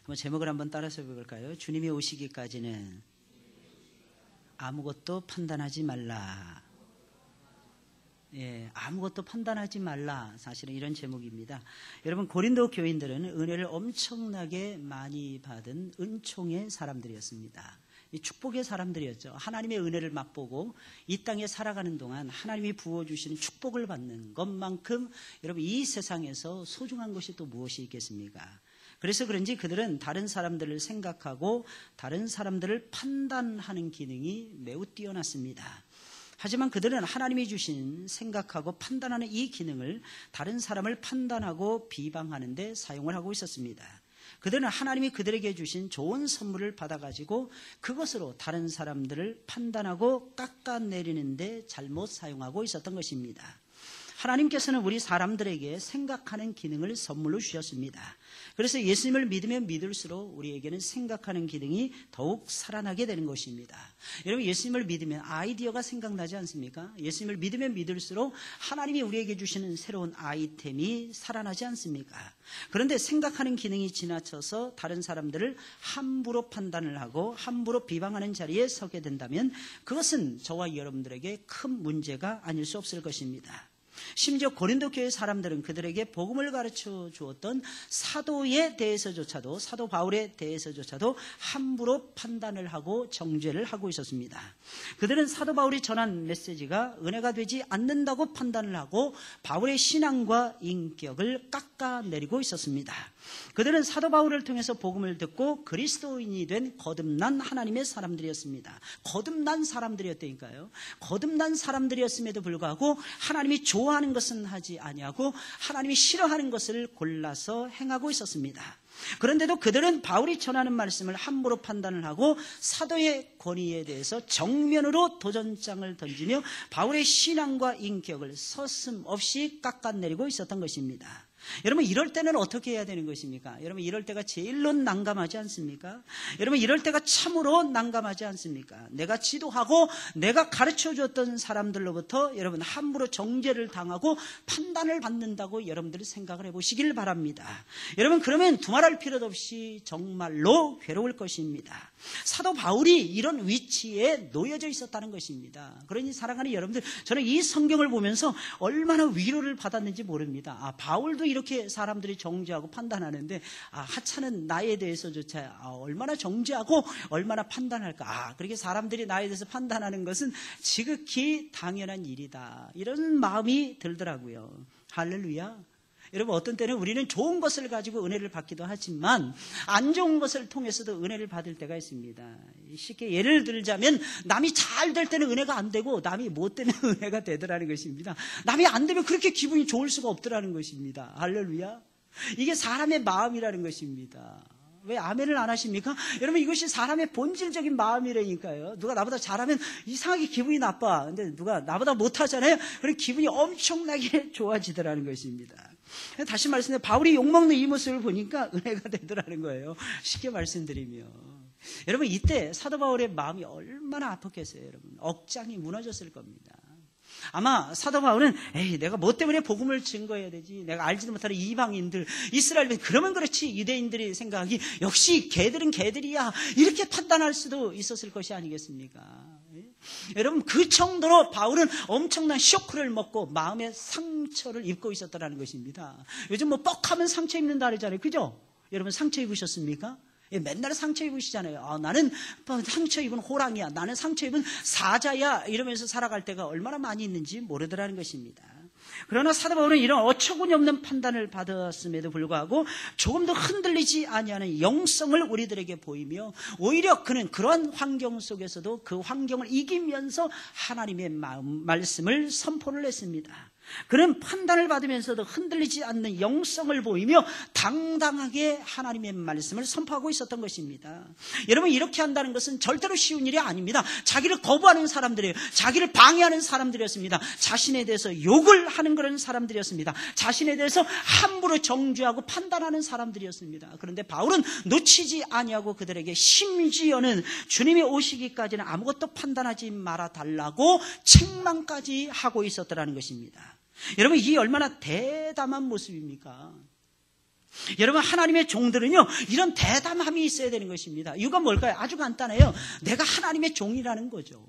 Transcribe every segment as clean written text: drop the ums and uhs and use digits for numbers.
한번 제목을 한번 따라서 볼까요? 주님이 오시기까지는 아무것도 판단하지 말라. 예, 아무것도 판단하지 말라. 사실은 이런 제목입니다. 여러분, 고린도 교인들은 은혜를 엄청나게 많이 받은 은총의 사람들이었습니다. 이 축복의 사람들이었죠. 하나님의 은혜를 맛보고 이 땅에 살아가는 동안 하나님이 부어주시는 축복을 받는 것만큼 여러분 이 세상에서 소중한 것이 또 무엇이 있겠습니까? 그래서 그런지 그들은 다른 사람들을 생각하고 다른 사람들을 판단하는 기능이 매우 뛰어났습니다. 하지만 그들은 하나님이 주신 생각하고 판단하는 이 기능을 다른 사람을 판단하고 비방하는 데 사용을 하고 있었습니다. 그들은 하나님이 그들에게 주신 좋은 선물을 받아가지고 그것으로 다른 사람들을 판단하고 깎아내리는 데 잘못 사용하고 있었던 것입니다. 하나님께서는 우리 사람들에게 생각하는 기능을 선물로 주셨습니다. 그래서 예수님을 믿으면 믿을수록 우리에게는 생각하는 기능이 더욱 살아나게 되는 것입니다. 여러분, 예수님을 믿으면 아이디어가 생각나지 않습니까? 예수님을 믿으면 믿을수록 하나님이 우리에게 주시는 새로운 아이템이 살아나지 않습니까? 그런데 생각하는 기능이 지나쳐서 다른 사람들을 함부로 판단을 하고 함부로 비방하는 자리에 서게 된다면 그것은 저와 여러분들에게 큰 문제가 아닐 수 없을 것입니다. 심지어 고린도 교회 사람들은 그들에게 복음을 가르쳐 주었던 사도에 대해서조차도, 사도 바울에 대해서조차도 함부로 판단을 하고 정죄를 하고 있었습니다. 그들은 사도 바울이 전한 메시지가 은혜가 되지 않는다고 판단을 하고 바울의 신앙과 인격을 깎아내리고 있었습니다. 그들은 사도 바울을 통해서 복음을 듣고 그리스도인이 된 거듭난 하나님의 사람들이었습니다. 거듭난 사람들이었다니까요. 거듭난 사람들이었음에도 불구하고 하나님이 좋아하는 것은 하지 아니하고 하나님이 싫어하는 것을 골라서 행하고 있었습니다. 그런데도 그들은 바울이 전하는 말씀을 함부로 판단을 하고 사도의 권위에 대해서 정면으로 도전장을 던지며 바울의 신앙과 인격을 서슴없이 깎아내리고 있었던 것입니다. 여러분, 이럴 때는 어떻게 해야 되는 것입니까? 여러분, 이럴 때가 제일로 난감하지 않습니까? 여러분, 이럴 때가 참으로 난감하지 않습니까? 내가 지도하고 내가 가르쳐 줬던 사람들로부터 여러분 함부로 정죄를 당하고 판단을 받는다고 여러분들이 생각을 해보시길 바랍니다. 여러분, 그러면 두말할 필요도 없이 정말로 괴로울 것입니다. 사도 바울이 이런 위치에 놓여져 있었다는 것입니다. 그러니 사랑하는 여러분들, 저는 이 성경을 보면서 얼마나 위로를 받았는지 모릅니다. 바울도 이렇게 사람들이 정죄하고 판단하는데 하찮은 나에 대해서조차 얼마나 정죄하고 얼마나 판단할까. 그렇게 사람들이 나에 대해서 판단하는 것은 지극히 당연한 일이다. 이런 마음이 들더라고요. 할렐루야. 여러분, 어떤 때는 우리는 좋은 것을 가지고 은혜를 받기도 하지만 안 좋은 것을 통해서도 은혜를 받을 때가 있습니다. 쉽게 예를 들자면 남이 잘 될 때는 은혜가 안 되고 남이 못 되면 은혜가 되더라는 것입니다. 남이 안 되면 그렇게 기분이 좋을 수가 없더라는 것입니다. 할렐루야. 이게 사람의 마음이라는 것입니다. 왜 아멘을 안 하십니까? 여러분, 이것이 사람의 본질적인 마음이라니까요. 누가 나보다 잘하면 이상하게 기분이 나빠. 근데 누가 나보다 못하잖아요. 그럼 기분이 엄청나게 좋아지더라는 것입니다. 다시 말씀드리면 바울이 욕먹는 이 모습을 보니까 은혜가 되더라는 거예요. 쉽게 말씀드리면. 여러분, 이때 사도 바울의 마음이 얼마나 아팠겠어요. 여러분, 억장이 무너졌을 겁니다. 아마 사도 바울은 내가 뭐 때문에 복음을 증거해야 되지? 내가 알지도 못하는 이방인들, 이스라엘인, 그러면 그렇지 유대인들이 생각하기 역시 걔들은 걔들이야, 이렇게 판단할 수도 있었을 것이 아니겠습니까? 여러분, 그 정도로 바울은 엄청난 쇼크를 먹고 마음의 상처를 입고 있었다는 것입니다. 요즘 뭐 뻑하면 상처 입는다 그러잖아요. 그죠? 여러분, 상처 입으셨습니까? 맨날 상처 입으시잖아요. 나는 상처 입은 호랑이야, 나는 상처 입은 사자야, 이러면서 살아갈 때가 얼마나 많이 있는지 모르더라는 것입니다. 그러나 사도 바울은 이런 어처구니 없는 판단을 받았음에도 불구하고 조금도 흔들리지 아니하는 영성을 우리들에게 보이며 오히려 그는 그러한 환경 속에서도 그 환경을 이기면서 하나님의 말씀을 선포를 했습니다. 그는 판단을 받으면서도 흔들리지 않는 영성을 보이며 당당하게 하나님의 말씀을 선포하고 있었던 것입니다. 여러분, 이렇게 한다는 것은 절대로 쉬운 일이 아닙니다. 자기를 거부하는 사람들이에요. 자기를 방해하는 사람들이었습니다. 자신에 대해서 욕을 하는 그런 사람들이었습니다. 자신에 대해서 함부로 정죄하고 판단하는 사람들이었습니다. 그런데 바울은 놓치지 아니하고 그들에게 심지어는 주님이 오시기까지는 아무것도 판단하지 말아달라고 책망까지 하고 있었더라는 것입니다. 여러분, 이게 얼마나 대담한 모습입니까? 여러분, 하나님의 종들은요, 이런 대담함이 있어야 되는 것입니다. 이유가 뭘까요? 아주 간단해요. 내가 하나님의 종이라는 거죠.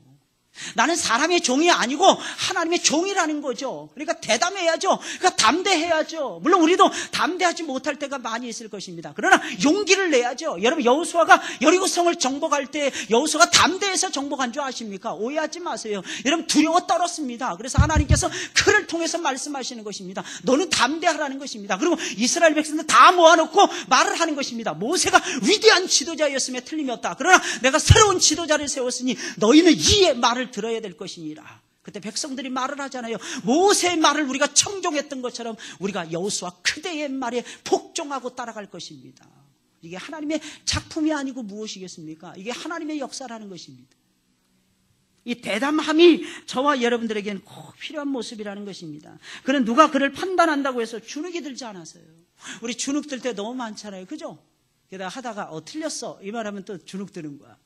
나는 사람의 종이 아니고 하나님의 종이라는 거죠. 그러니까 대담해야죠. 그러니까 담대해야죠. 물론 우리도 담대하지 못할 때가 많이 있을 것입니다. 그러나 용기를 내야죠. 여러분, 여호수아가 여리고성을 정복할 때 여호수아가 담대해서 정복한 줄 아십니까? 오해하지 마세요. 여러분, 두려워 떨었습니다. 그래서 하나님께서 그를 통해서 말씀하시는 것입니다. 너는 담대하라는 것입니다. 그리고 이스라엘 백성들 다 모아놓고 말을 하는 것입니다. 모세가 위대한 지도자였음에 틀림이 없다. 그러나 내가 새로운 지도자를 세웠으니 너희는 이의 말을 들어야 될 것이니라. 그때 백성들이 말을 하잖아요. 모세의 말을 우리가 청종했던 것처럼 우리가 여호수아 그대의 말에 복종하고 따라갈 것입니다. 이게 하나님의 작품이 아니고 무엇이겠습니까? 이게 하나님의 역사라는 것입니다. 이 대담함이 저와 여러분들에게는 꼭 필요한 모습이라는 것입니다. 그는 누가 그를 판단한다고 해서 주눅이 들지 않았어요. 우리 주눅 들 때 너무 많잖아요. 그죠? 게다가 하다가 틀렸어 이 말하면 또 주눅 드는 거야.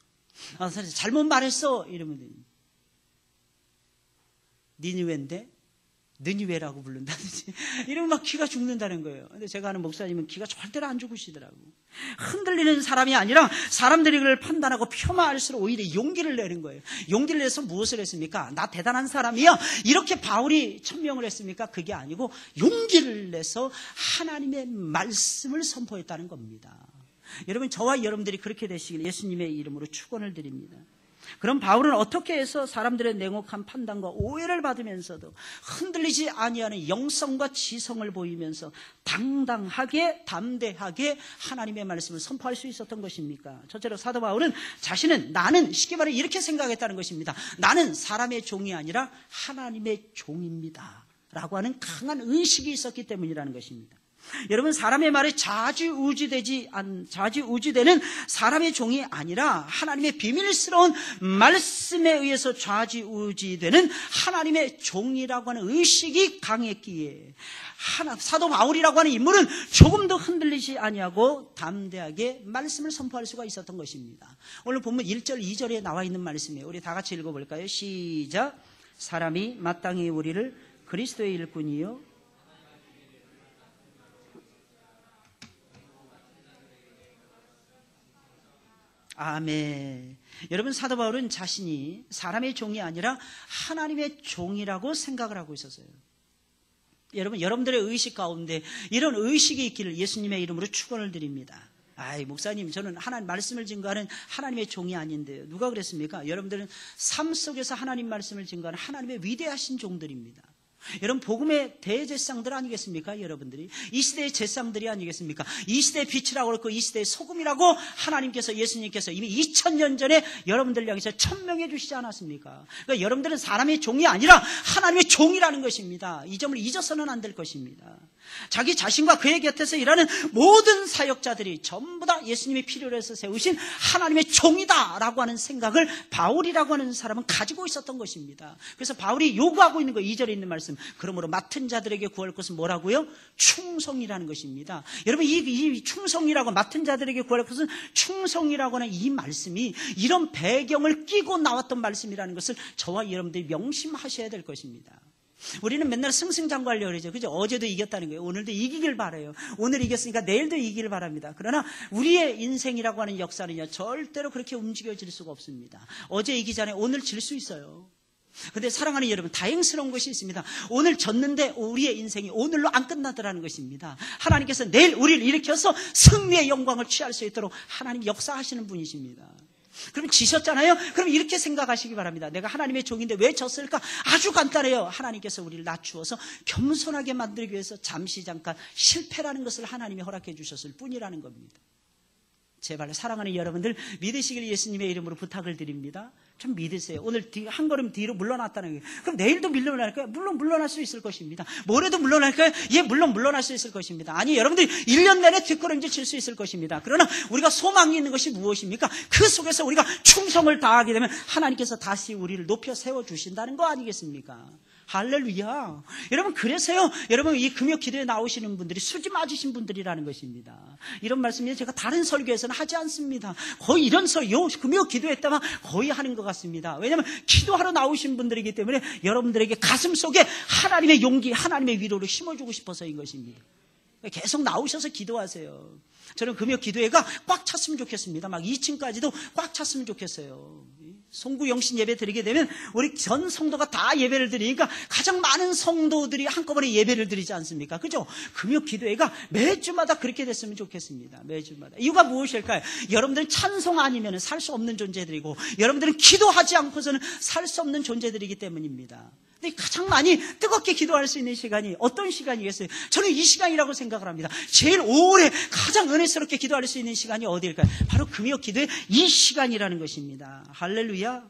잘못 말했어 이러면 니느웨인데 느니웨라고 부른다든지 이러면 막 기가 죽는다는 거예요. 근데 제가 아는 목사님은 기가 절대로 안 죽으시더라고. 흔들리는 사람이 아니라 사람들이 그를 판단하고 폄하할수록 오히려 용기를 내는 거예요. 용기를 내서 무엇을 했습니까? 나 대단한 사람이야 이렇게 바울이 천명을 했습니까? 그게 아니고 용기를 내서 하나님의 말씀을 선포했다는 겁니다. 여러분, 저와 여러분들이 그렇게 되시길 예수님의 이름으로 축원을 드립니다. 그럼 바울은 어떻게 해서 사람들의 냉혹한 판단과 오해를 받으면서도 흔들리지 아니하는 영성과 지성을 보이면서 당당하게 담대하게 하나님의 말씀을 선포할 수 있었던 것입니까? 첫째로 사도 바울은 나는 쉽게 말해 이렇게 생각했다는 것입니다. 나는 사람의 종이 아니라 하나님의 종입니다 라고 하는 강한 의식이 있었기 때문이라는 것입니다. 여러분, 사람의 말에 좌지우지되는 사람의 종이 아니라 하나님의 비밀스러운 말씀에 의해서 좌지우지되는 하나님의 종이라고 하는 의식이 강했기에 사도 바울이라고 하는 인물은 조금도 흔들리지 아니하고 담대하게 말씀을 선포할 수가 있었던 것입니다. 오늘 본문 1절 2절에 나와 있는 말씀이에요. 우리 다 같이 읽어볼까요? 시작. 사람이 마땅히 우리를 그리스도의 일꾼이요 아멘. 여러분, 사도 바울은 자신이 사람의 종이 아니라 하나님의 종이라고 생각을 하고 있었어요. 여러분들의 의식 가운데 이런 의식이 있기를 예수님의 이름으로 축원을 드립니다. 목사님, 저는 하나님 말씀을 증거하는 하나님의 종이 아닌데요. 누가 그랬습니까? 여러분들은 삶 속에서 하나님 말씀을 증거하는 하나님의 위대하신 종들입니다. 여러분, 복음의 대제사장들 아니겠습니까? 여러분들이 이 시대의 제사장들이 아니겠습니까? 이 시대의 빛이라고 그렇고 이 시대의 소금이라고 하나님께서, 예수님께서 이미 2000년 전에 여러분들을 향해서 천명해 주시지 않았습니까? 그러니까 여러분들은 사람의 종이 아니라 하나님의 종이라는 것입니다. 이 점을 잊어서는 안 될 것입니다. 자기 자신과 그의 곁에서 일하는 모든 사역자들이 전부 다 예수님이 필요로 해서 세우신 하나님의 종이다라고 하는 생각을 바울이라고 하는 사람은 가지고 있었던 것입니다. 그래서 바울이 요구하고 있는 거 2절에 있는 말씀, 그러므로 맡은 자들에게 구할 것은 뭐라고요? 충성이라는 것입니다. 여러분, 이 충성이라고, 맡은 자들에게 구할 것은 충성이라고 하는 이 말씀이 이런 배경을 끼고 나왔던 말씀이라는 것을 저와 여러분들이 명심하셔야 될 것입니다. 우리는 맨날 승승장구하려고 그러죠. 그죠? 어제도 이겼다는 거예요. 오늘도 이기길 바라요. 오늘 이겼으니까 내일도 이기길 바랍니다. 그러나 우리의 인생이라고 하는 역사는요, 절대로 그렇게 움직여질 수가 없습니다. 어제 이기기 전에 오늘 질 수 있어요. 근데 사랑하는 여러분, 다행스러운 것이 있습니다. 오늘 졌는데 우리의 인생이 오늘로 안 끝나더라는 것입니다. 하나님께서 내일 우리를 일으켜서 승리의 영광을 취할 수 있도록 하나님 역사하시는 분이십니다. 그럼 지셨잖아요? 그럼 이렇게 생각하시기 바랍니다. 내가 하나님의 종인데 왜 졌을까? 아주 간단해요. 하나님께서 우리를 낮추어서 겸손하게 만들기 위해서 잠시 잠깐 실패라는 것을 하나님이 허락해 주셨을 뿐이라는 겁니다. 제발 사랑하는 여러분들, 믿으시길 예수님의 이름으로 부탁을 드립니다. 좀 믿으세요. 오늘 한 걸음 뒤로 물러났다는 거예요. 그럼 내일도 물러날까요? 물론 물러날 수 있을 것입니다. 모레도 물러날까요? 예, 물론 물러날 수 있을 것입니다. 아니, 여러분들이 1년 내내 뒷걸음질 칠 수 있을 것입니다. 그러나 우리가 소망이 있는 것이 무엇입니까? 그 속에서 우리가 충성을 다하게 되면 하나님께서 다시 우리를 높여 세워주신다는 거 아니겠습니까? 할렐루야. 여러분, 그래서요, 여러분, 이 금요 기도에 나오시는 분들이 수지 맞으신 분들이라는 것입니다. 이런 말씀이 제가 다른 설교에서는 하지 않습니다. 거의 이런 금요 기도했다가 거의 하는 것 같습니다. 왜냐하면 기도하러 나오신 분들이기 때문에 여러분들에게 가슴 속에 하나님의 용기, 하나님의 위로를 심어주고 싶어서인 것입니다. 계속 나오셔서 기도하세요. 저는 금요 기도회가 꽉 찼으면 좋겠습니다. 막 2층까지도 꽉 찼으면 좋겠어요. 송구 영신 예배 드리게 되면 우리 전 성도가 다 예배를 드리니까 가장 많은 성도들이 한꺼번에 예배를 드리지 않습니까? 그죠? 금요 기도회가 매주마다 그렇게 됐으면 좋겠습니다. 매주마다. 이유가 무엇일까요? 여러분들은 찬송 아니면 살 수 없는 존재들이고, 여러분들은 기도하지 않고서는 살 수 없는 존재들이기 때문입니다. 근데 가장 많이 뜨겁게 기도할 수 있는 시간이 어떤 시간이겠어요? 저는 이 시간이라고 생각을 합니다. 제일 오래 가장 은혜스럽게 기도할 수 있는 시간이 어디일까요? 바로 금요 기도의 이 시간이라는 것입니다. 할렐루야.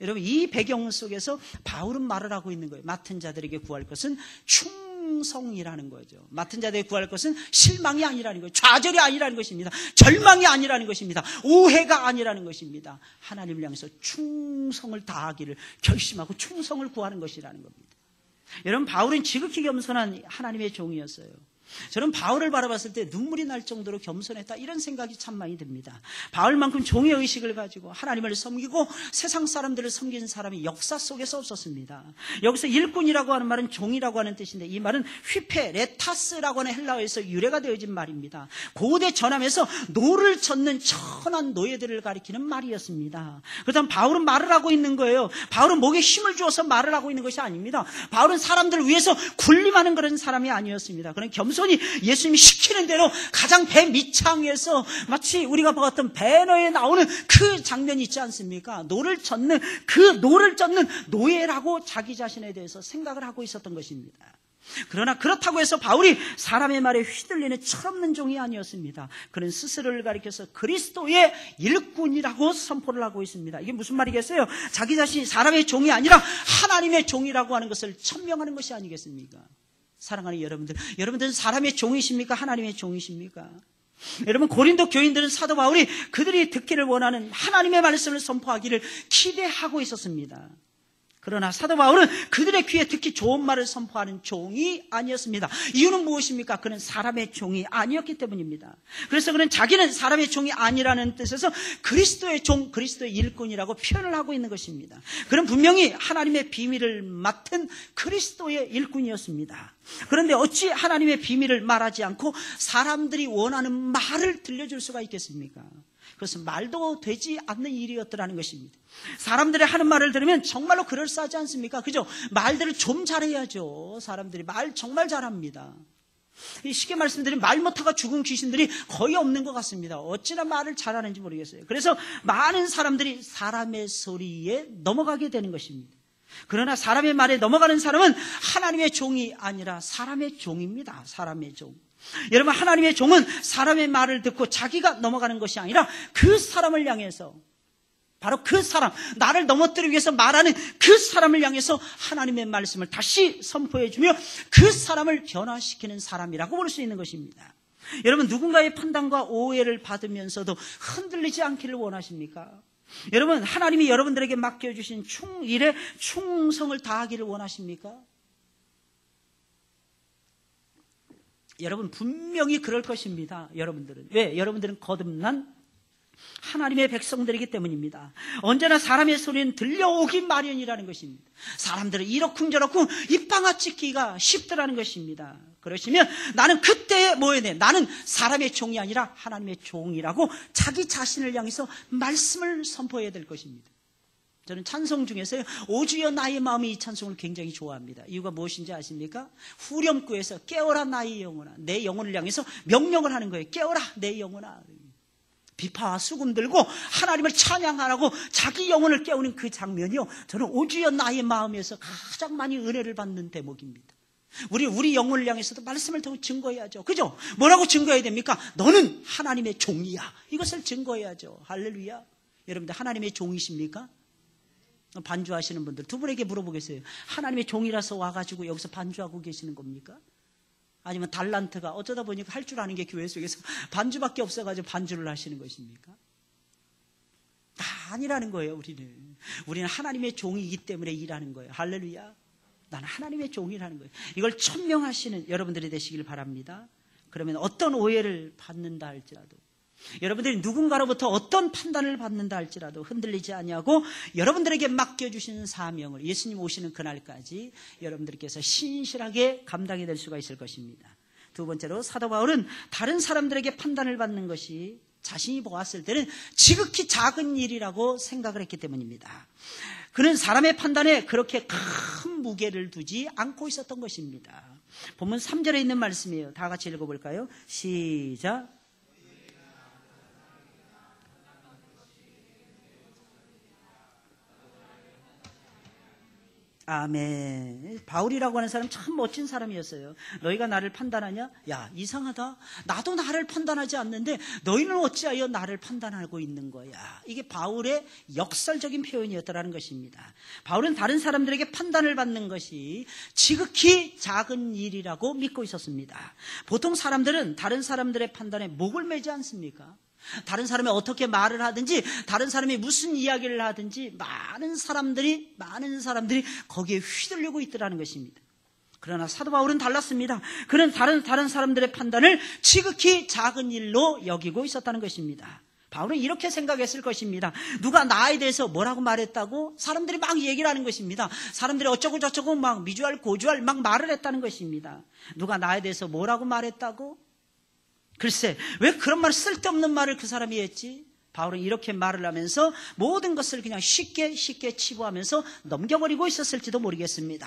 여러분, 이 배경 속에서 바울은 말을 하고 있는 거예요. 맡은 자들에게 구할 것은 충성이라는 거죠. 맡은 자들에게 구할 것은 실망이 아니라는 거예요. 좌절이 아니라는 것입니다. 절망이 아니라는 것입니다. 오해가 아니라는 것입니다. 하나님을 향해서 충성을 다하기를 결심하고 충성을 구하는 것이라는 겁니다. 여러분, 바울은 지극히 겸손한 하나님의 종이었어요. 저는 바울을 바라봤을 때 눈물이 날 정도로 겸손했다, 이런 생각이 참 많이 듭니다. 바울만큼 종의 의식을 가지고 하나님을 섬기고 세상 사람들을 섬기는 사람이 역사 속에서 없었습니다. 여기서 일꾼이라고 하는 말은 종이라고 하는 뜻인데, 이 말은 휘페 레타스라고 하는 헬라어에서 유래가 되어진 말입니다. 고대 전함에서 노를 젓는 천한 노예들을 가리키는 말이었습니다. 그렇다면 바울은 말을 하고 있는 거예요. 바울은 목에 힘을 주어서 말을 하고 있는 것이 아닙니다. 바울은 사람들을 위해서 군림하는 그런 사람이 아니었습니다. 그런 겸손히 예수님이 시키는 대로 가장 배 밑창에서 마치 우리가 봤던 배너에 나오는 그 장면이 있지 않습니까? 노를 젓는 노예라고 자기 자신에 대해서 생각을 하고 있었던 것입니다. 그러나 그렇다고 해서 바울이 사람의 말에 휘둘리는 철없는 종이 아니었습니다. 그는 스스로를 가리켜서 그리스도의 일꾼이라고 선포를 하고 있습니다. 이게 무슨 말이겠어요? 자기 자신이 사람의 종이 아니라 하나님의 종이라고 하는 것을 천명하는 것이 아니겠습니까? 사랑하는 여러분들은 사람의 종이십니까? 하나님의 종이십니까? 여러분, 고린도 교인들은 사도 바울이 그들이 듣기를 원하는 하나님의 말씀을 선포하기를 기대하고 있었습니다. 그러나 사도 바울은 그들의 귀에 듣기 좋은 말을 선포하는 종이 아니었습니다. 이유는 무엇입니까? 그는 사람의 종이 아니었기 때문입니다. 그래서 그는 자기는 사람의 종이 아니라는 뜻에서 그리스도의 종, 그리스도의 일꾼이라고 표현을 하고 있는 것입니다. 그는 분명히 하나님의 비밀을 맡은 그리스도의 일꾼이었습니다. 그런데 어찌 하나님의 비밀을 말하지 않고 사람들이 원하는 말을 들려줄 수가 있겠습니까? 그것은 말도 되지 않는 일이었더라는 것입니다. 사람들이 하는 말을 들으면 정말로 그럴싸하지 않습니까? 그죠? 말들을 좀 잘해야죠. 사람들이 말 정말 잘합니다. 쉽게 말씀드리면 말 못하가 죽은 귀신들이 거의 없는 것 같습니다. 어찌나 말을 잘하는지 모르겠어요. 그래서 많은 사람들이 사람의 소리에 넘어가게 되는 것입니다. 그러나 사람의 말에 넘어가는 사람은 하나님의 종이 아니라 사람의 종입니다. 사람의 종. 여러분, 하나님의 종은 사람의 말을 듣고 자기가 넘어가는 것이 아니라 그 사람을 향해서, 바로 그 사람, 나를 넘어뜨리기 위해서 말하는 그 사람을 향해서 하나님의 말씀을 다시 선포해주며 그 사람을 변화시키는 사람이라고 볼 수 있는 것입니다. 여러분, 누군가의 판단과 오해를 받으면서도 흔들리지 않기를 원하십니까? 여러분, 하나님이 여러분들에게 맡겨주신 일에 충성을 다하기를 원하십니까? 여러분, 분명히 그럴 것입니다. 여러분들은. 왜? 여러분들은 거듭난 하나님의 백성들이기 때문입니다. 언제나 사람의 소리는 들려오기 마련이라는 것입니다. 사람들은 이러쿵저러쿵 입방아 찍기가 쉽더라는 것입니다. 그러시면 나는 그때에 뭐 해야 돼? 나는 사람의 종이 아니라 하나님의 종이라고 자기 자신을 향해서 말씀을 선포해야 될 것입니다. 저는 찬송 중에서요, 오주여 나의 마음이 이 찬송을 굉장히 좋아합니다. 이유가 무엇인지 아십니까? 후렴구에서 깨어라 나의 영혼아, 내 영혼을 향해서 명령을 하는 거예요. 깨어라 내 영혼아. 비파와 수금 들고 하나님을 찬양하라고 자기 영혼을 깨우는 그 장면이요, 저는 오주여 나의 마음에서 가장 많이 은혜를 받는 대목입니다. 우리 영혼을 향해서도 말씀을 더 증거해야죠. 그죠? 뭐라고 증거해야 됩니까? 너는 하나님의 종이야. 이것을 증거해야죠. 할렐루야. 여러분들 하나님의 종이십니까? 반주하시는 분들 두 분에게 물어보겠어요. 하나님의 종이라서 와가지고 여기서 반주하고 계시는 겁니까? 아니면 달란트가 어쩌다 보니까 할 줄 아는 게 교회 속에서 반주밖에 없어가지고 반주를 하시는 것입니까? 다 아니라는 거예요. 우리는 하나님의 종이기 때문에 일하는 거예요. 할렐루야. 나는 하나님의 종이라는 거예요. 이걸 천명하시는 여러분들이 되시길 바랍니다. 그러면 어떤 오해를 받는다 할지라도, 여러분들이 누군가로부터 어떤 판단을 받는다 할지라도 흔들리지 아니하고 여러분들에게 맡겨주시는 사명을 예수님 오시는 그날까지 여러분들께서 신실하게 감당이 될 수가 있을 것입니다. 두 번째로 사도 바울은 다른 사람들에게 판단을 받는 것이 자신이 보았을 때는 지극히 작은 일이라고 생각을 했기 때문입니다. 그는 사람의 판단에 그렇게 큰 무게를 두지 않고 있었던 것입니다. 본문 3절에 있는 말씀이에요. 다 같이 읽어볼까요? 시작. 아멘. 바울이라고 하는 사람 참 멋진 사람이었어요. 너희가 나를 판단하냐? 야, 이상하다. 나도 나를 판단하지 않는데 너희는 어찌하여 나를 판단하고 있는 거야. 이게 바울의 역설적인 표현이었다라는 것입니다. 바울은 다른 사람들에게 판단을 받는 것이 지극히 작은 일이라고 믿고 있었습니다. 보통 사람들은 다른 사람들의 판단에 목을 매지 않습니까? 다른 사람이 어떻게 말을 하든지, 다른 사람이 무슨 이야기를 하든지 많은 사람들이 거기에 휘둘리고 있더라는 것입니다. 그러나 사도 바울은 달랐습니다. 그는 다른 사람들의 판단을 지극히 작은 일로 여기고 있었다는 것입니다. 바울은 이렇게 생각했을 것입니다. 누가 나에 대해서 뭐라고 말했다고? 사람들이 막 얘기를 하는 것입니다. 사람들이 어쩌고 저쩌고 막 미주알 고주알 막 말을 했다는 것입니다. 누가 나에 대해서 뭐라고 말했다고? 글쎄, 왜 그런 말, 쓸데없는 말을 그 사람이 했지? 바울은 이렇게 말을 하면서 모든 것을 그냥 쉽게 치부하면서 넘겨버리고 있었을지도 모르겠습니다.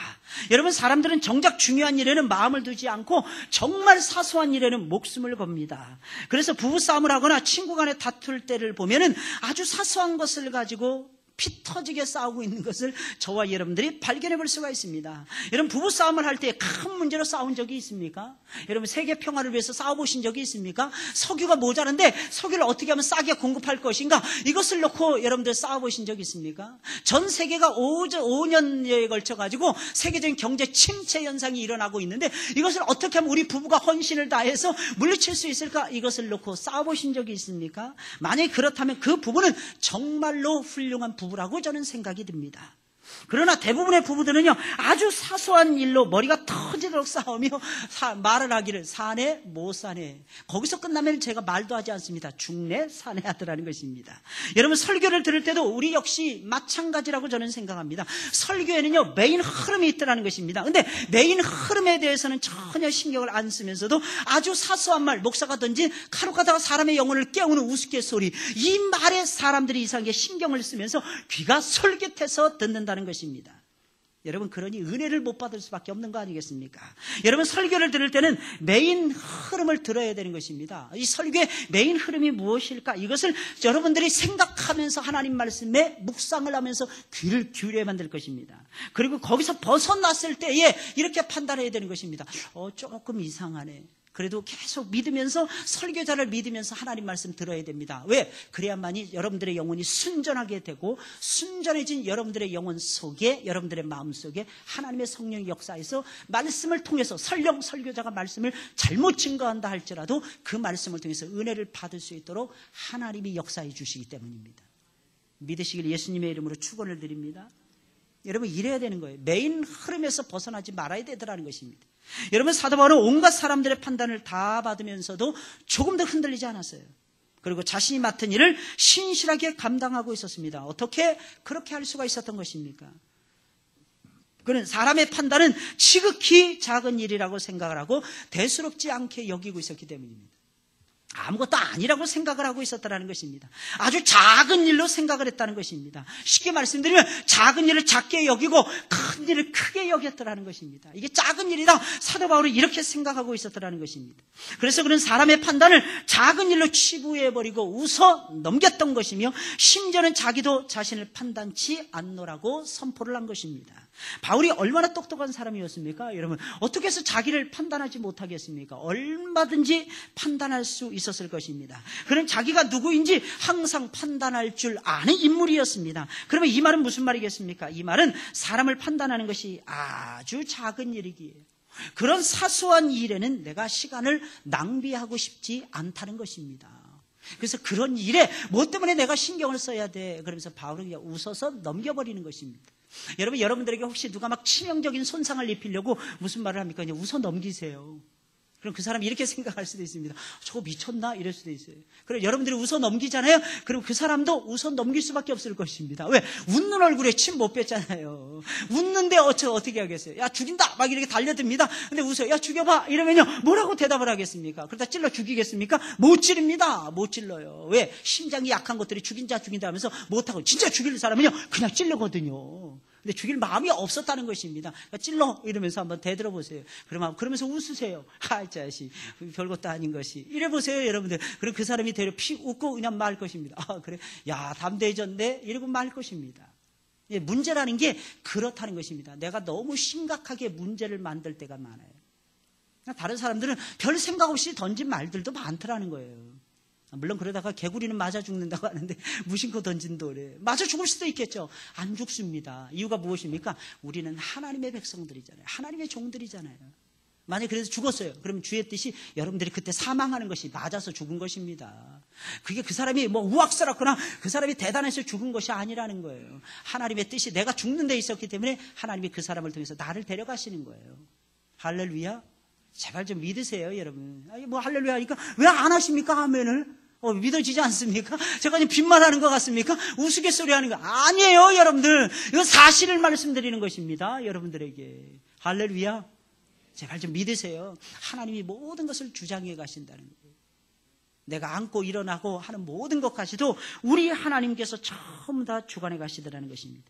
여러분, 사람들은 정작 중요한 일에는 마음을 두지 않고 정말 사소한 일에는 목숨을 겁니다. 그래서 부부싸움을 하거나 친구 간에 다툴 때를 보면은 아주 사소한 것을 가지고 피 터지게 싸우고 있는 것을 저와 여러분들이 발견해 볼 수가 있습니다. 여러분, 부부싸움을 할 때 큰 문제로 싸운 적이 있습니까? 여러분, 세계 평화를 위해서 싸워보신 적이 있습니까? 석유가 모자란데 석유를 어떻게 하면 싸게 공급할 것인가? 이것을 놓고 여러분들 싸워보신 적이 있습니까? 전 세계가 5년에 걸쳐가지고 세계적인 경제 침체 현상이 일어나고 있는데 이것을 어떻게 하면 우리 부부가 헌신을 다해서 물리칠 수 있을까? 이것을 놓고 싸워보신 적이 있습니까? 만약에 그렇다면 그 부부는 정말로 훌륭한 부부라고 저는 생각이 듭니다. 그러나 대부분의 부부들은요, 아주 사소한 일로 머리가 터지도록 싸우며 말을 하기를 사네 못 사네, 거기서 끝나면 제가 말도 하지 않습니다. 죽네 사네 하더라는 것입니다. 여러분, 설교를 들을 때도 우리 역시 마찬가지라고 저는 생각합니다. 설교에는요 메인 흐름이 있더라는 것입니다. 근데 메인 흐름에 대해서는 전혀 신경을 안 쓰면서도 아주 사소한 말, 목사가 던진 가로 가다가 사람의 영혼을 깨우는 우스갯소리, 이 말에 사람들이 이상하게 신경을 쓰면서 귀가 솔깃해서 듣는다는 것입니다. 여러분, 그러니 은혜를 못 받을 수밖에 없는 거 아니겠습니까? 여러분, 설교를 들을 때는 메인 흐름을 들어야 되는 것입니다. 이 설교의 메인 흐름이 무엇일까? 이것을 여러분들이 생각하면서 하나님 말씀에 묵상을 하면서 귀를 기울여야 만들 것입니다. 그리고 거기서 벗어났을 때에 이렇게 판단해야 되는 것입니다. 조금 이상하네. 그래도 계속 믿으면서, 설교자를 믿으면서 하나님 말씀 들어야 됩니다. 왜? 그래야만이 여러분들의 영혼이 순전하게 되고, 순전해진 여러분들의 영혼 속에, 여러분들의 마음 속에 하나님의 성령의 역사에서 말씀을 통해서, 설령 설교자가 말씀을 잘못 증거한다 할지라도 그 말씀을 통해서 은혜를 받을 수 있도록 하나님이 역사해 주시기 때문입니다. 믿으시길 예수님의 이름으로 축원을 드립니다. 여러분, 이래야 되는 거예요. 메인 흐름에서 벗어나지 말아야 되더라는 것입니다. 여러분, 사도 바울은 온갖 사람들의 판단을 다 받으면서도 조금도 흔들리지 않았어요. 그리고 자신이 맡은 일을 신실하게 감당하고 있었습니다. 어떻게 그렇게 할 수가 있었던 것입니까? 그는 사람의 판단은 지극히 작은 일이라고 생각을 하고 대수롭지 않게 여기고 있었기 때문입니다. 아무것도 아니라고 생각을 하고 있었다는 것입니다. 아주 작은 일로 생각을 했다는 것입니다. 쉽게 말씀드리면 작은 일을 작게 여기고 큰 일을 크게 여겼다는 것입니다. 이게 작은 일이다, 사도 바울은 이렇게 생각하고 있었다는 것입니다. 그래서 그는 사람의 판단을 작은 일로 치부해버리고 웃어 넘겼던 것이며, 심지어는 자기도 자신을 판단치 않노라고 선포를 한 것입니다. 바울이 얼마나 똑똑한 사람이었습니까? 여러분, 어떻게 해서 자기를 판단하지 못하겠습니까? 얼마든지 판단할 수 있었을 것입니다. 그는 자기가 누구인지 항상 판단할 줄 아는 인물이었습니다. 그러면 이 말은 무슨 말이겠습니까? 이 말은 사람을 판단하는 것이 아주 작은 일이기에, 그런 사소한 일에는 내가 시간을 낭비하고 싶지 않다는 것입니다. 그래서 그런 일에 뭐 때문에 내가 신경을 써야 돼? 그러면서 바울은 그냥 웃어서 넘겨버리는 것입니다. 여러분, 여러분들에게 혹시 누가 막 치명적인 손상을 입히려고 무슨 말을 합니까? 그냥 웃어 넘기세요. 그럼 그 사람이 이렇게 생각할 수도 있습니다. 저거 미쳤나? 이럴 수도 있어요. 그럼 여러분들이 웃어 넘기잖아요. 그럼 그 사람도 웃어 넘길 수밖에 없을 것입니다. 왜? 웃는 얼굴에 침 못 뺐잖아요. 웃는데 어떻게 하겠어요? 야, 죽인다! 막 이렇게 달려듭니다. 근데 웃어요. 야, 죽여봐! 이러면요. 뭐라고 대답을 하겠습니까? 그러다 찔러 죽이겠습니까? 못 찌릅니다. 못 찔러요. 왜? 심장이 약한 것들이 죽인다 하면서 못하고 진짜 죽일 사람은요. 그냥 찔르거든요. 근데 죽일 마음이 없었다는 것입니다. 그러니까 찔러! 이러면서 한번 대들어 보세요. 그러면서 웃으세요. 이 자식. 별것도 아닌 것이. 이래 보세요, 여러분들. 그럼 그 사람이 되려 웃고 그냥 말 것입니다. 그래. 야, 담대해졌네? 이러고 말 것입니다. 예, 문제라는 게 그렇다는 것입니다. 내가 너무 심각하게 문제를 만들 때가 많아요. 다른 사람들은 별 생각 없이 던진 말들도 많더라는 거예요. 물론 그러다가 개구리는 맞아 죽는다고 하는데 무심코 던진 돌에 맞아 죽을 수도 있겠죠. 안 죽습니다. 이유가 무엇입니까? 우리는 하나님의 백성들이잖아요. 하나님의 종들이잖아요. 만약에 그래서 죽었어요. 그러면 주의 뜻이 여러분들이 그때 사망하는 것이 맞아서 죽은 것입니다. 그게 그 사람이 우악스럽거나 그 사람이 대단해서 죽은 것이 아니라는 거예요. 하나님의 뜻이 내가 죽는 데 있었기 때문에 하나님이 그 사람을 통해서 나를 데려가시는 거예요. 할렐루야. 제발 좀 믿으세요, 여러분. 할렐루야 하니까 왜 안 하십니까, 아멘을? 믿어지지 않습니까? 제가 지금 빈말하는 것 같습니까? 우스갯소리 하는 거 아니에요, 여러분들. 이건 사실을 말씀드리는 것입니다, 여러분들에게. 할렐루야. 제발 좀 믿으세요. 하나님이 모든 것을 주장해 가신다는 거예요. 내가 안고 일어나고 하는 모든 것까지도 우리 하나님께서 전부 다 주관해 가시더라는 것입니다.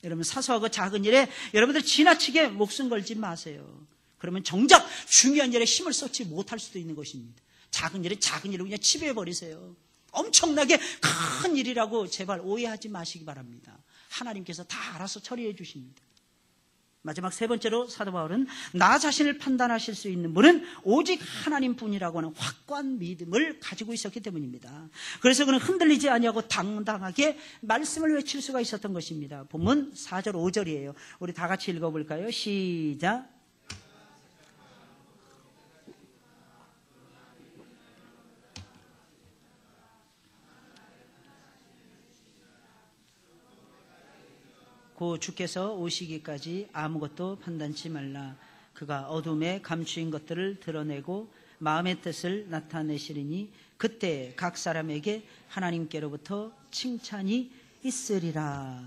여러분, 사소하고 작은 일에 여러분들 지나치게 목숨 걸지 마세요. 그러면 정작 중요한 일에 힘을 쏟지 못할 수도 있는 것입니다. 작은 일은 작은 일로 그냥 치부해버리세요. 엄청나게 큰 일이라고 제발 오해하지 마시기 바랍니다. 하나님께서 다 알아서 처리해 주십니다. 마지막 세 번째로 사도 바울은 나 자신을 판단하실 수 있는 분은 오직 하나님뿐이라고 하는 확고한 믿음을 가지고 있었기 때문입니다. 그래서 그는 흔들리지 아니하고 당당하게 말씀을 외칠 수가 있었던 것입니다. 본문 4절 5절이에요. 우리 다 같이 읽어볼까요? 시작. 고 주께서 오시기까지 아무것도 판단치 말라. 그가 어둠에 감추인 것들을 드러내고 마음의 뜻을 나타내시리니 그때 각 사람에게 하나님께로부터 칭찬이 있으리라.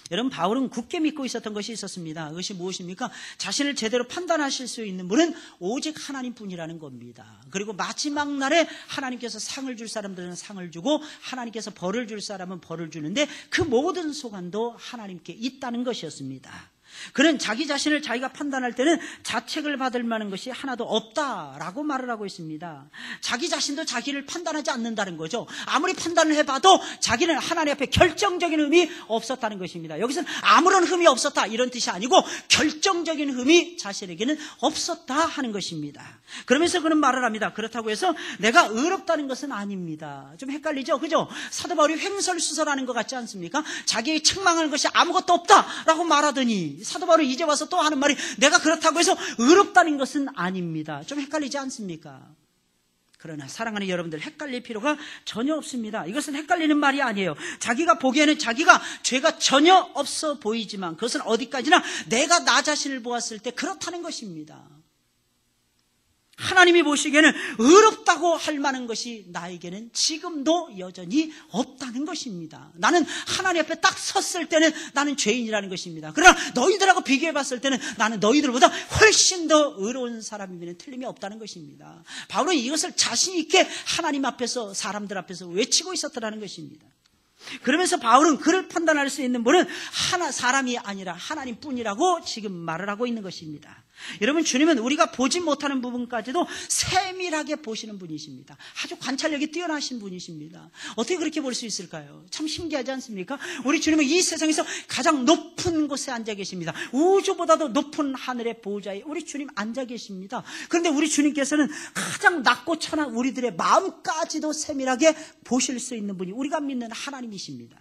여러분, 바울은 굳게 믿고 있었던 것이 있었습니다. 그것이 무엇입니까? 자신을 제대로 판단하실 수 있는 분은 오직 하나님뿐이라는 겁니다. 그리고 마지막 날에 하나님께서 상을 줄 사람들은 상을 주고 하나님께서 벌을 줄 사람은 벌을 주는데 그 모든 소관도 하나님께 있다는 것이었습니다. 그는 자기 자신을 자기가 판단할 때는 자책을 받을 만한 것이 하나도 없다라고 말을 하고 있습니다. 자기 자신도 자기를 판단하지 않는다는 거죠. 아무리 판단을 해봐도 자기는 하나님 앞에 결정적인 흠이 없었다는 것입니다. 여기서는 아무런 흠이 없었다 이런 뜻이 아니고 결정적인 흠이 자신에게는 없었다 하는 것입니다. 그러면서 그는 말을 합니다. 그렇다고 해서 내가 의롭다는 것은 아닙니다. 좀 헷갈리죠? 그죠? 사도 바울이 횡설수설하는 것 같지 않습니까? 자기의 책망하는 것이 아무것도 없다라고 말하더니 사도 바울은 이제 와서 또 하는 말이 내가 그렇다고 해서 의롭다는 것은 아닙니다. 좀 헷갈리지 않습니까? 그러나 사랑하는 여러분들, 헷갈릴 필요가 전혀 없습니다. 이것은 헷갈리는 말이 아니에요. 자기가 보기에는 자기가 죄가 전혀 없어 보이지만 그것은 어디까지나 내가 나 자신을 보았을 때 그렇다는 것입니다. 하나님이 보시기에는 의롭다고 할 만한 것이 나에게는 지금도 여전히 없다는 것입니다. 나는 하나님 앞에 딱 섰을 때는 나는 죄인이라는 것입니다. 그러나 너희들하고 비교해 봤을 때는 나는 너희들보다 훨씬 더 의로운 사람이면 틀림이 없다는 것입니다. 바울은 이것을 자신 있게 하나님 앞에서 사람들 앞에서 외치고 있었다는 것입니다. 그러면서 바울은 그를 판단할 수 있는 분은 사람이 아니라 하나님뿐이라고 지금 말을 하고 있는 것입니다. 여러분, 주님은 우리가 보지 못하는 부분까지도 세밀하게 보시는 분이십니다. 아주 관찰력이 뛰어나신 분이십니다. 어떻게 그렇게 볼 수 있을까요? 참 신기하지 않습니까? 우리 주님은 이 세상에서 가장 높은 곳에 앉아 계십니다. 우주보다도 높은 하늘의 보호자에 우리 주님 앉아 계십니다. 그런데 우리 주님께서는 가장 낮고 천한 우리들의 마음까지도 세밀하게 보실 수 있는 분이 우리가 믿는 하나님이십니다.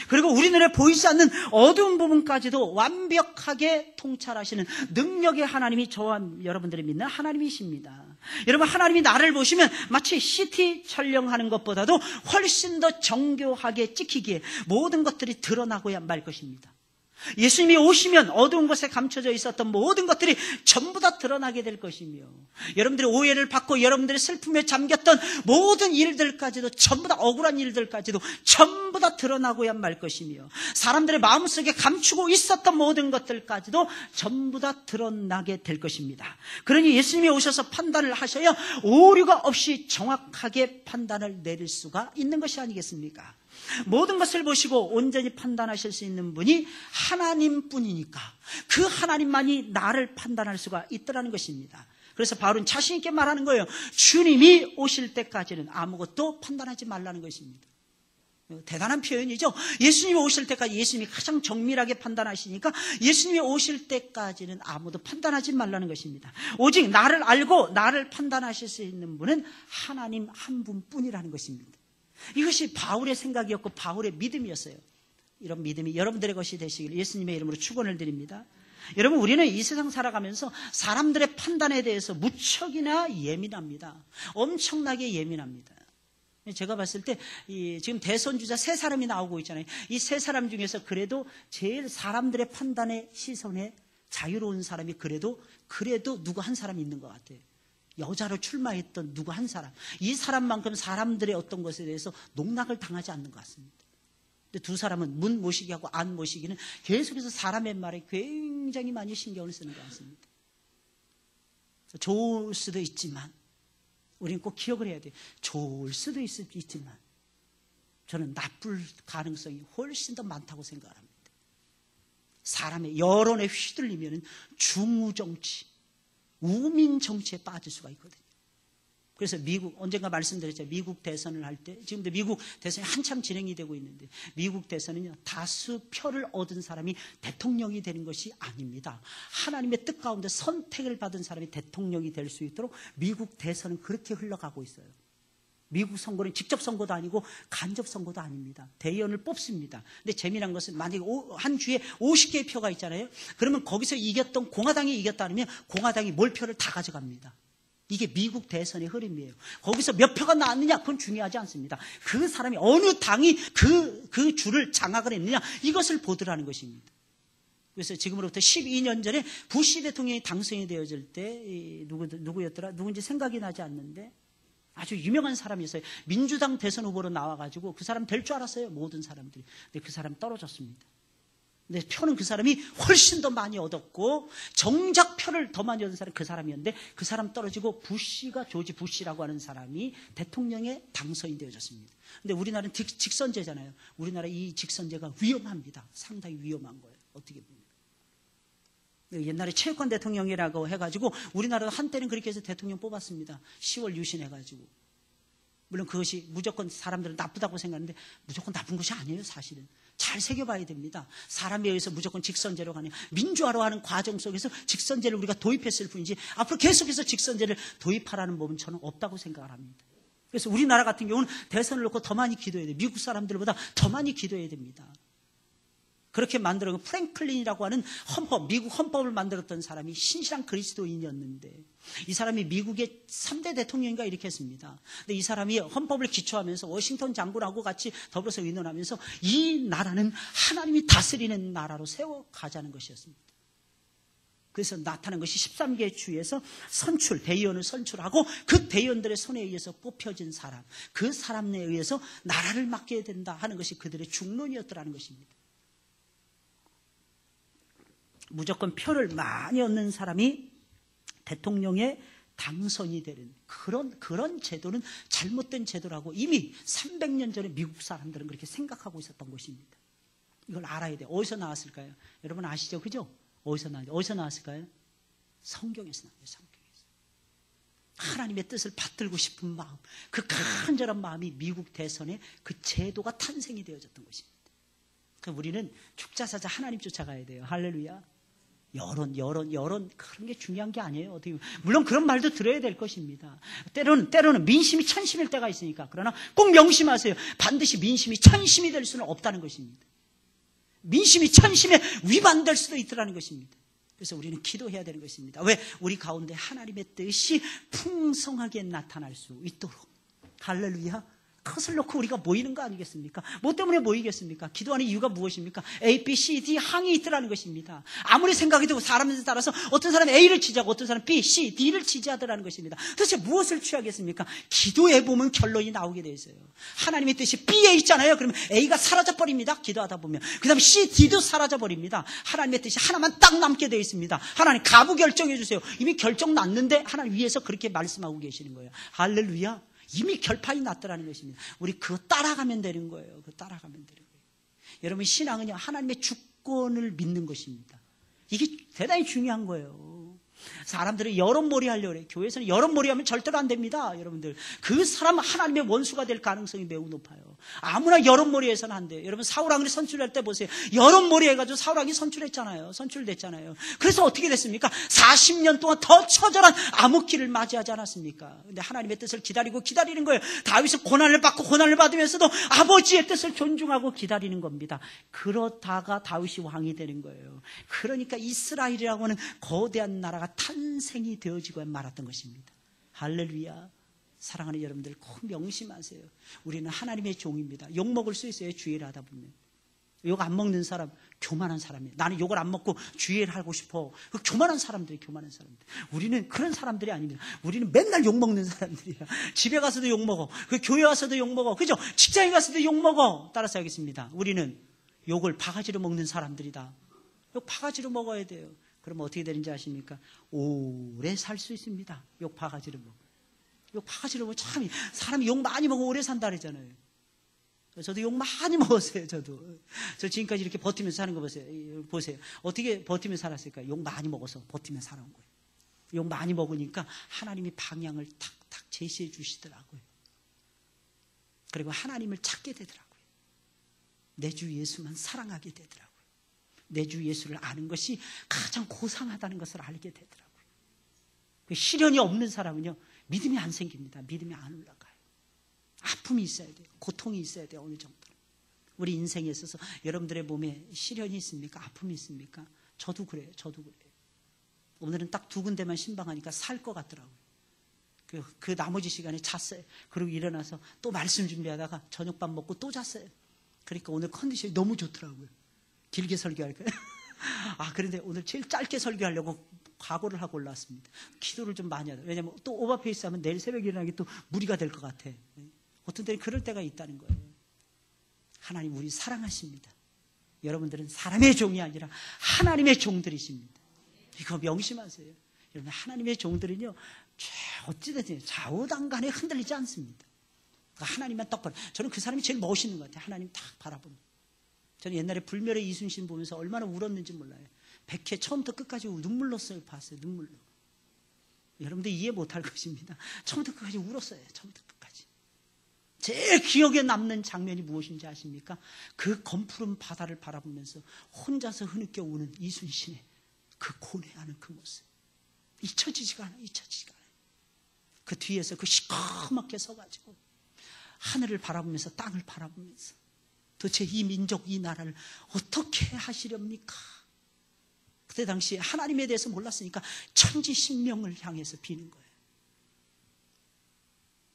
그리고 우리 눈에 보이지 않는 어두운 부분까지도 완벽하게 통찰하시는 능력의 하나님이 저와 여러분들이 믿는 하나님이십니다. 여러분, 하나님이 나를 보시면 마치 CT 촬영하는 것보다도 훨씬 더 정교하게 찍히기에 모든 것들이 드러나고야 말 것입니다. 예수님이 오시면 어두운 곳에 감춰져 있었던 모든 것들이 전부 다 드러나게 될 것이며, 여러분들의 오해를 받고 여러분들의 슬픔에 잠겼던 모든 일들까지도, 전부 다 억울한 일들까지도 전부 다 드러나고야 말 것이며, 사람들의 마음속에 감추고 있었던 모든 것들까지도 전부 다 드러나게 될 것입니다. 그러니 예수님이 오셔서 판단을 하셔야 오류가 없이 정확하게 판단을 내릴 수가 있는 것이 아니겠습니까? 모든 것을 보시고 온전히 판단하실 수 있는 분이 하나님뿐이니까 그 하나님만이 나를 판단할 수가 있더라는 것입니다. 그래서 바울은 자신 있게 말하는 거예요. 주님이 오실 때까지는 아무것도 판단하지 말라는 것입니다. 대단한 표현이죠. 예수님이 오실 때까지, 예수님이 가장 정밀하게 판단하시니까 예수님이 오실 때까지는 아무도 판단하지 말라는 것입니다. 오직 나를 알고 나를 판단하실 수 있는 분은 하나님 한 분뿐이라는 것입니다. 이것이 바울의 생각이었고 바울의 믿음이었어요. 이런 믿음이 여러분들의 것이 되시기를 예수님의 이름으로 축원을 드립니다. 여러분, 우리는 이 세상 살아가면서 사람들의 판단에 대해서 무척이나 예민합니다. 엄청나게 예민합니다. 제가 봤을 때 지금 대선주자 세 사람이 나오고 있잖아요. 이 세 사람 중에서 그래도 제일 사람들의 판단의 시선에 자유로운 사람이 그래도 누구 한 사람이 있는 것 같아요. 여자로 출마했던 누구 한 사람, 이 사람만큼 사람들의 어떤 것에 대해서 농락을 당하지 않는 것 같습니다. 근데 두 사람은 문 모시기하고 안 모시기는 계속해서 사람의 말에 굉장히 많이 신경을 쓰는 것 같습니다. 좋을 수도 있지만 우리는 꼭 기억을 해야 돼요. 좋을 수도 있지만 저는 나쁠 가능성이 훨씬 더 많다고 생각합니다. 사람의 여론에 휘둘리면 중우정치, 우민 정치에 빠질 수가 있거든요. 그래서 미국, 언젠가 말씀드렸죠. 미국 대선을 할 때, 지금도 미국 대선이 한참 진행이 되고 있는데, 미국 대선은요, 다수 표를 얻은 사람이 대통령이 되는 것이 아닙니다. 하나님의 뜻 가운데 선택을 받은 사람이 대통령이 될 수 있도록 미국 대선은 그렇게 흘러가고 있어요. 미국 선거는 직접 선거도 아니고 간접 선거도 아닙니다. 대의원을 뽑습니다. 근데 재미난 것은 만약에 한 주에 50개의 표가 있잖아요. 그러면 거기서 이겼던 공화당이 이겼다 그러면 공화당이 몰표를 다 가져갑니다. 이게 미국 대선의 흐름이에요. 거기서 몇 표가 나왔느냐 그건 중요하지 않습니다. 그 사람이 어느 당이 그 주를 장악을 했느냐 이것을 보더라는 것입니다. 그래서 지금으로부터 12년 전에 부시 대통령이 당선이 되어질 때 누구였더라? 누군지 생각이 나지 않는데 아주 유명한 사람이었어요. 민주당 대선 후보로 나와가지고 그 사람 될 줄 알았어요. 모든 사람들이. 근데 그 사람 떨어졌습니다. 근데 표는 그 사람이 훨씬 더 많이 얻었고 정작 표를 더 많이 얻은 사람이 그 사람이었는데 그 사람 떨어지고 조지 부시라고 하는 사람이 대통령에 당선이 되어졌습니다. 근데 우리나라는 직선제잖아요. 우리나라 이 직선제가 위험합니다. 상당히 위험한 거예요. 어떻게 보면. 옛날에 체육관 대통령이라고 해가지고 우리나라도 한때는 그렇게 해서 대통령 뽑았습니다. 10월 유신해가지고. 물론 그것이 무조건 사람들은 나쁘다고 생각하는데 무조건 나쁜 것이 아니에요. 사실은. 잘 새겨봐야 됩니다. 사람에 의해서 무조건 직선제로 가는 민주화로 하는 과정 속에서 직선제를 우리가 도입했을 뿐이지 앞으로 계속해서 직선제를 도입하라는 법은 저는 없다고 생각을 합니다. 그래서 우리나라 같은 경우는 대선을 놓고 더 많이 기도해야 돼요. 미국 사람들보다 더 많이 기도해야 됩니다. 그렇게 만들어 프랭클린이라고 하는 미국 헌법을 만들었던 사람이 신실한 그리스도인이었는데 이 사람이 미국의 3대 대통령인가 이렇게 했습니다. 근데 이 사람이 헌법을 기초하면서 워싱턴 장군하고 같이 더불어서 의논하면서 이 나라는 하나님이 다스리는 나라로 세워가자는 것이었습니다. 그래서 나타난 것이 13개 주에서 대의원을 선출하고 그 대의원들의 손에 의해서 뽑혀진 사람, 그 사람에 의해서 나라를 맡겨야 된다 하는 것이 그들의 중론이었더라는 것입니다. 무조건 표를 많이 얻는 사람이 대통령에 당선이 되는 그런 제도는 잘못된 제도라고 이미 300년 전에 미국 사람들은 그렇게 생각하고 있었던 것입니다. 이걸 알아야 돼요. 어디서 나왔을까요? 여러분 아시죠? 그죠? 어디서 나왔을까요? 성경에서 나와요. 성경에서. 하나님의 뜻을 받들고 싶은 마음, 그 간절한 마음이 미국 대선에 그 제도가 탄생이 되어졌던 것입니다. 그러니까 우리는 축자사자 하나님 쫓아가야 돼요. 할렐루야. 여론 그런 게 중요한 게 아니에요. 어떻게 물론 그런 말도 들어야 될 것입니다. 때로는 민심이 천심일 때가 있으니까. 그러나 꼭 명심하세요. 반드시 민심이 천심이 될 수는 없다는 것입니다. 민심이 천심에 위반될 수도 있더라는 것입니다. 그래서 우리는 기도해야 되는 것입니다. 왜? 우리 가운데 하나님의 뜻이 풍성하게 나타날 수 있도록. 할렐루야. 그것을 놓고 우리가 모이는 거 아니겠습니까? 뭐 때문에 모이겠습니까? 기도하는 이유가 무엇입니까? A, B, C, D 항이 있더라는 것입니다. 아무리 생각해도 사람에 따라서 어떤 사람은 A를 지지하고 어떤 사람은 B, C, D를 지지하더라는 것입니다. 도대체 무엇을 취하겠습니까? 기도해 보면 결론이 나오게 돼 있어요. 하나님의 뜻이 B에 있잖아요. 그러면 A가 사라져버립니다. 기도하다 보면. 그 다음에 C, D도 사라져버립니다. 하나님의 뜻이 하나만 딱 남게 돼 있습니다. 하나님 가부 결정해 주세요. 이미 결정 났는데 하나님 위에서 그렇게 말씀하고 계시는 거예요. 할렐루야. 이미 결판이 났더라는 것입니다. 우리 그거 따라가면 되는 거예요. 그거 따라가면 되는 거예요. 여러분 신앙은요 하나님의 주권을 믿는 것입니다. 이게 대단히 중요한 거예요. 사람들이 여론몰이 하려고 해요. 교회에서는 여론몰이 하면 절대로 안 됩니다. 여러분들 그 사람은 하나님의 원수가 될 가능성이 매우 높아요. 아무나 여론몰이 해서는 안 돼요. 여러분 사울왕을 선출할 때 보세요. 여론몰이 해가지고 사울왕이 선출됐잖아요. 그래서 어떻게 됐습니까? 40년 동안 더 처절한 암흑기를 맞이하지 않았습니까? 근데 하나님의 뜻을 기다리는 거예요. 다윗은 고난을 받고 고난을 받으면서도 아버지의 뜻을 존중하고 기다리는 겁니다. 그러다가 다윗이 왕이 되는 거예요. 그러니까 이스라엘이라고 하는 거대한 나라가 탄생이 되어지고 말았던 것입니다. 할렐루야. 사랑하는 여러분들 꼭 명심하세요. 우리는 하나님의 종입니다. 욕 먹을 수 있어요. 주의를 하다 보면. 욕 안 먹는 사람 교만한 사람이에요. 나는 욕을 안 먹고 주의를 하고 싶어. 그 교만한 사람들. 우리는 그런 사람들이 아닙니다. 우리는 맨날 욕 먹는 사람들이야. 집에 가서도 욕 먹어. 그 교회 와서도 욕 먹어. 그죠? 직장에 가서도 욕 먹어. 따라서 하겠습니다. 우리는 욕을 바가지로 먹는 사람들이다. 욕 바가지로 먹어야 돼요. 그럼 어떻게 되는지 아십니까? 오래 살 수 있습니다. 욕 바가지로 먹어. 욕 바가지로 먹어. 참, 사람이 욕 많이 먹으면 오래 산다 그러잖아요. 저도 욕 많이 먹었어요, 저도. 저 지금까지 이렇게 버티면서 사는 거 보세요. 어떻게 버티면서 살았을까요? 욕 많이 먹어서 버티면서 살아온 거예요. 욕 많이 먹으니까 하나님이 방향을 탁탁 제시해 주시더라고요. 그리고 하나님을 찾게 되더라고요. 내 주 예수만 사랑하게 되더라고요. 내 주 예수를 아는 것이 가장 고상하다는 것을 알게 되더라고요. 시련이 없는 사람은요, 믿음이 안 생깁니다. 믿음이 안 올라가요. 아픔이 있어야 돼요. 고통이 있어야 돼요. 어느 정도. 우리 인생에 있어서 여러분들의 몸에 시련이 있습니까? 아픔이 있습니까? 저도 그래요. 오늘은 딱 2군데만 신방하니까 살 것 같더라고요. 그 나머지 시간에 잤어요. 그리고 일어나서 또 말씀 준비하다가 저녁밥 먹고 또 잤어요. 그러니까 오늘 컨디션이 너무 좋더라고요. 길게 설교할까요? 그런데 오늘 제일 짧게 설교하려고 각오를 하고 올라왔습니다. 기도를 좀 많이 하다. 왜냐면 또 오버페이스 하면 내일 새벽에 일어나기 또 무리가 될 것 같아. 어떤 때는 그럴 때가 있다는 거예요. 하나님 우리 사랑하십니다. 여러분들은 사람의 종이 아니라 하나님의 종들이십니다. 이거 명심하세요. 여러분 하나님의 종들은요, 어찌됐든 좌우당간에 흔들리지 않습니다. 하나님만 딱 저는 그 사람이 제일 멋있는 것 같아요. 하나님 딱 바라보면. 저는 옛날에 불멸의 이순신 보면서 얼마나 울었는지 몰라요. 백회 처음부터 끝까지 눈물로 봤어요. 눈물로. 여러분들 이해 못할 것입니다. 처음부터 끝까지 울었어요. 처음부터 끝까지. 제일 기억에 남는 장면이 무엇인지 아십니까? 그 검푸른 바다를 바라보면서 혼자서 흐느껴 우는 이순신의 그 고뇌하는 그 모습. 잊혀지지가 않아요. 그 뒤에서 그 시커멓게 서가지고 하늘을 바라보면서 땅을 바라보면서 도대체 이 민족, 이 나라를 어떻게 하시렵니까? 그때 당시에 하나님에 대해서 몰랐으니까 천지신명을 향해서 비는 거예요.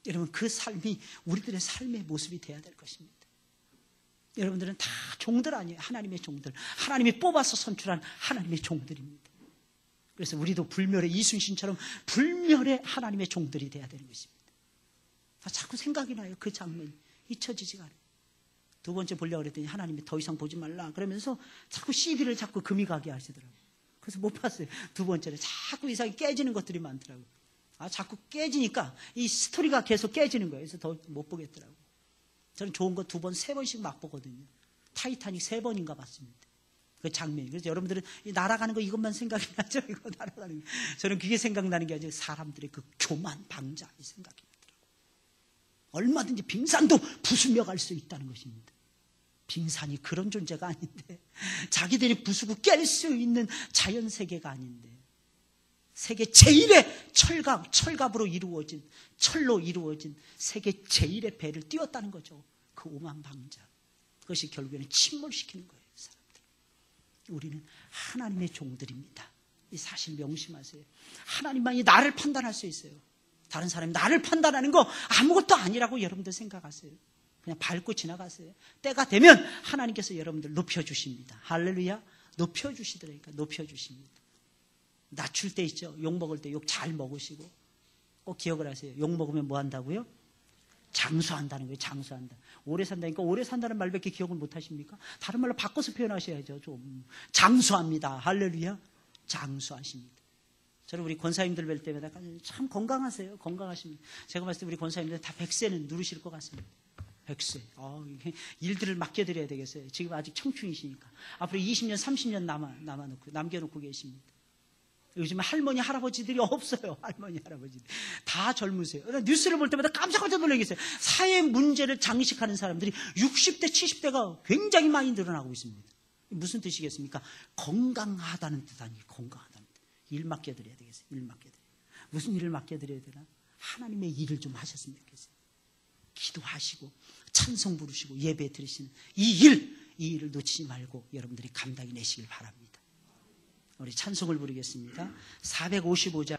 여러분 그 삶이 우리들의 삶의 모습이 돼야 될 것입니다. 여러분들은 다 종들 아니에요. 하나님의 종들. 하나님이 뽑아서 선출한 하나님의 종들입니다. 그래서 우리도 불멸의 이순신처럼 불멸의 하나님의 종들이 돼야 되는 것입니다. 자꾸 생각이 나요. 그 장면이 잊혀지지가 않아요. 2번째 보려고 그랬더니 하나님이 더 이상 보지 말라 그러면서 자꾸 시비를 자꾸 금이 가게 하시더라고요. 그래서 못 봤어요. 2번째는 자꾸 이상하게 깨지는 것들이 많더라고요. 자꾸 깨지니까 이 스토리가 계속 깨지는 거예요. 그래서 더 못 보겠더라고요. 저는 좋은 거 2번, 3번씩 막 보거든요. 타이타닉 3번인가 봤습니다. 그 장면이. 그래서 여러분들은 날아가는 거 이것만 생각이 나죠? 이거 날아가는 거. 저는 그게 생각나는 게 아니라 사람들의 그 교만, 방자 이 생각이 나더라고요. 얼마든지 빙산도 부수며 갈 수 있다는 것입니다. 빙산이 그런 존재가 아닌데, 자기들이 부수고 깰 수 있는 자연세계가 아닌데, 세계 제1의 철갑으로 이루어진, 철로 이루어진 세계 제1의 배를 띄웠다는 거죠. 그 오만 방자. 그것이 결국에는 침몰시키는 거예요, 사람들. 우리는 하나님의 종들입니다. 이 사실 명심하세요. 하나님만이 나를 판단할 수 있어요. 다른 사람이 나를 판단하는 거 아무것도 아니라고 여러분들 생각하세요. 그냥 밟고 지나가세요. 때가 되면 하나님께서 여러분들 높여주십니다. 할렐루야. 높여주시더라니까. 높여주십니다. 낮출 때 있죠. 욕 먹을 때 욕 잘 먹으시고 꼭 기억을 하세요. 욕 먹으면 뭐 한다고요? 장수한다는 거예요. 장수한다. 오래 산다니까 오래 산다는 말밖에 기억을 못 하십니까? 다른 말로 바꿔서 표현하셔야죠. 좀 장수합니다. 할렐루야. 장수하십니다. 저는 우리 권사님들 뵐 때마다 참 건강하세요. 건강하십니다. 제가 봤을 때 우리 권사님들 다 100세는 누르실 것 같습니다. 100세. 일들을 맡겨드려야 되겠어요. 지금 아직 청춘이시니까. 앞으로 20년, 30년 남겨놓고 계십니다. 요즘 할머니, 할아버지들이 없어요. 할머니, 할아버지들. 다 젊으세요. 뉴스를 볼 때마다 깜짝깜짝 놀라겠어요. 사회 문제를 장식하는 사람들이 60대, 70대가 굉장히 많이 늘어나고 있습니다. 무슨 뜻이겠습니까? 건강하다는 뜻 아니에요. 건강하다는 뜻. 일 맡겨드려야 되겠어요. 일 맡겨드려야. 무슨 일을 맡겨드려야 되나? 하나님의 일을 좀 하셨으면 좋겠어요. 기도하시고 찬송 부르시고 예배 드리시는 이 일을 놓치지 말고 여러분들이 감당해내시길 바랍니다. 우리 찬송을 부르겠습니다. 455장